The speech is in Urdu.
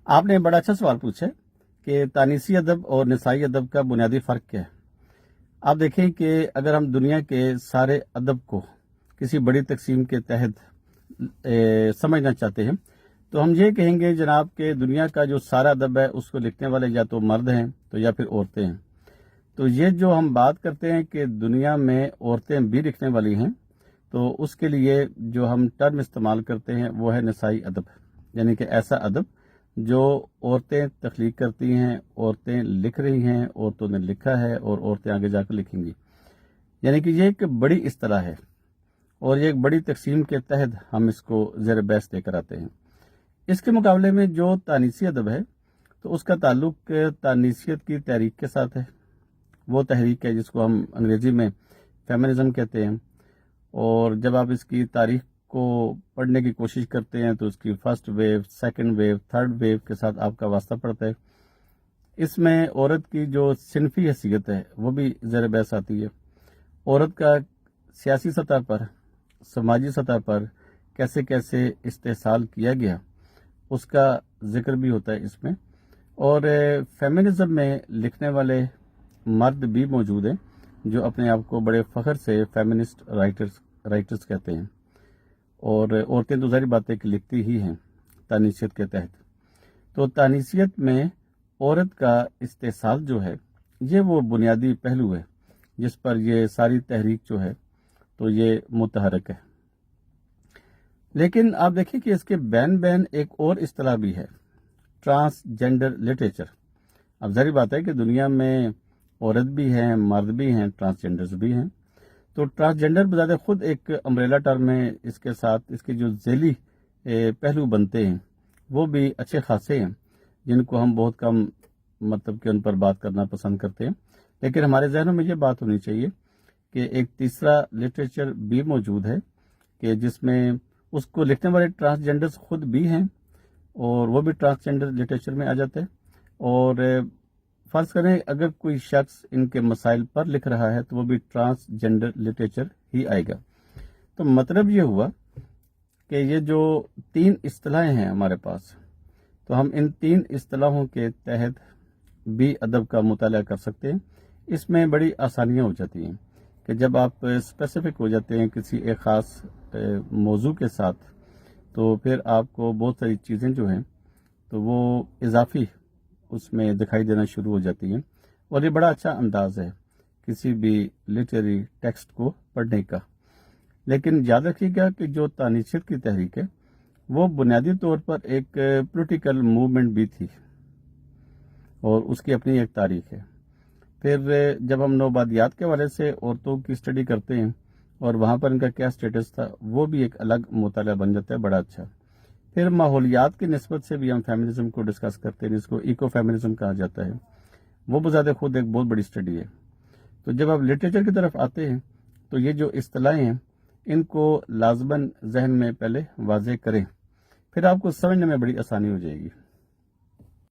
آپ نے بڑا اچھا سوال پوچھا کہ تانیسی ادب اور نسائی ادب کا بنیادی فرق کیا ہے۔ آپ دیکھیں کہ اگر ہم دنیا کے سارے ادب کو کسی بڑی تقسیم کے تحت سمجھنا چاہتے ہیں تو ہم یہ کہیں گے جناب کہ دنیا کا جو سارا ادب ہے اس کو لکھنے والے یا تو مرد ہیں تو یا پھر عورتیں ہیں۔ تو یہ جو ہم بات کرتے ہیں کہ دنیا میں عورتیں بھی لکھنے والی ہیں، تو اس کے لیے جو ہم ٹرم استعمال کرتے ہیں وہ ہے نسائی ادب، یعنی کہ ایسا ادب جو عورتیں تخلیق کرتی ہیں، عورتیں لکھ رہی ہیں، عورتوں نے لکھا ہے اور عورتیں آگے جا کر لکھیں گی۔ یعنی کہ یہ ایک بڑی اصطلاح ہے اور یہ ایک بڑی تقسیم کے تحت ہم اس کو زیر بحث لے کر آتے ہیں۔ اس کے مقابلے میں جو تانیسی ادب ہے تو اس کا تعلق تانیسیت کی تحریک کے ساتھ ہے۔ وہ تحریک ہے جس کو ہم انگریزی میں فیمنزم کہتے ہیں، اور جب آپ اس کی تاریخ کو پڑھنے کی کوشش کرتے ہیں تو اس کی first view, second view, third view کے ساتھ آپ کا واسطہ پڑتا ہے۔ اس میں عورت کی جو صنفی حیثیت ہے وہ بھی زیر بحث آتی ہے۔ عورت کا سیاسی سطح پر، سماجی سطح پر کیسے کیسے استحصال کیا گیا اس کا ذکر بھی ہوتا ہے اس میں، اور فیمنزم میں لکھنے والے مرد بھی موجود ہیں جو اپنے آپ کو بڑے فخر سے فیمنسٹ رائٹرز کہتے ہیں، اور عورتیں تو ظاہر بات ہے کہ لکھتی ہی ہیں تانیسیت کے تحت۔ تو تانیسیت میں عورت کا استحصال جو ہے یہ وہ بنیادی پہلو ہے جس پر یہ ساری تحریک جو ہے تو یہ متحرک ہے۔ لیکن آپ دیکھیں کہ اس کے بین بین ایک اور اصطلاح بھی ہے، ٹرانس جینڈر لٹریچر۔ اب ظاہر بات ہے کہ دنیا میں عورت بھی ہیں، مرد بھی ہیں، ٹرانسجینڈرز بھی ہیں۔ تو ٹرانسجینڈر بذات خود ایک امبریلا ٹرم ہے، اس کے ساتھ اس کے جو ذیلی پہلو بنتے ہیں وہ بھی اچھے خاصے ہیں، جن کو ہم بہت کم کہ ان پر بات کرنا پسند کرتے ہیں۔ لیکن ہمارے ذہنوں میں یہ بات ہونی چاہیے کہ ایک تیسرا لٹریچر بھی موجود ہے کہ جس میں اس کو لکھنے والے ٹرانسجینڈرز خود بھی ہیں اور وہ بھی ٹرانسجینڈر لٹریچر میں آ جاتے ہیں۔ اور فرض کریں اگر کوئی شخص ان کے مسائل پر لکھ رہا ہے تو وہ بھی ٹرانسجینڈر لٹریچر ہی آئے گا۔ تو مطلب یہ ہوا کہ یہ جو تین اصطلاحیں ہیں ہمارے پاس، تو ہم ان تین اصطلاحوں کے تحت بھی ادب کا مطالعہ کر سکتے ہیں۔ اس میں بڑی آسانیاں ہو جاتی ہیں کہ جب آپ اسپیسیفک ہو جاتے ہیں کسی ایک خاص موضوع کے ساتھ تو پھر آپ کو بہت ساری چیزیں جو ہیں تو وہ اضافی اس میں دکھائی دینا شروع ہو جاتی ہیں، اور یہ بڑا اچھا انداز ہے کسی بھی لٹریری ٹیکسٹ کو پڑھنے کا۔ لیکن یاد رکھیے گا کہ جو تانیسیت کی تحریک ہے وہ بنیادی طور پر ایک پولیٹیکل موومنٹ بھی تھی اور اس کی اپنی ایک تاریخ ہے۔ پھر جب ہم نوبادیات کے حوالے سے عورتوں کی اسٹڈی کرتے ہیں اور وہاں پر ان کا کیا اسٹیٹس تھا وہ بھی ایک الگ مطالعہ بن جاتا ہے، بڑا اچھا۔ پھر ماحولیات کی نسبت سے بھی ہم فیمنزم کو ڈسکس کرتے ہیں، جس کو ایکو فیمنزم کہا جاتا ہے، وہ بذات خود ایک بہت بڑی اسٹڈی ہے۔ تو جب آپ لٹریچر کی طرف آتے ہیں تو یہ جو اصطلاحیں ہیں ان کو لازماً ذہن میں پہلے واضح کریں، پھر آپ کو سمجھنے میں بڑی آسانی ہو جائے گی۔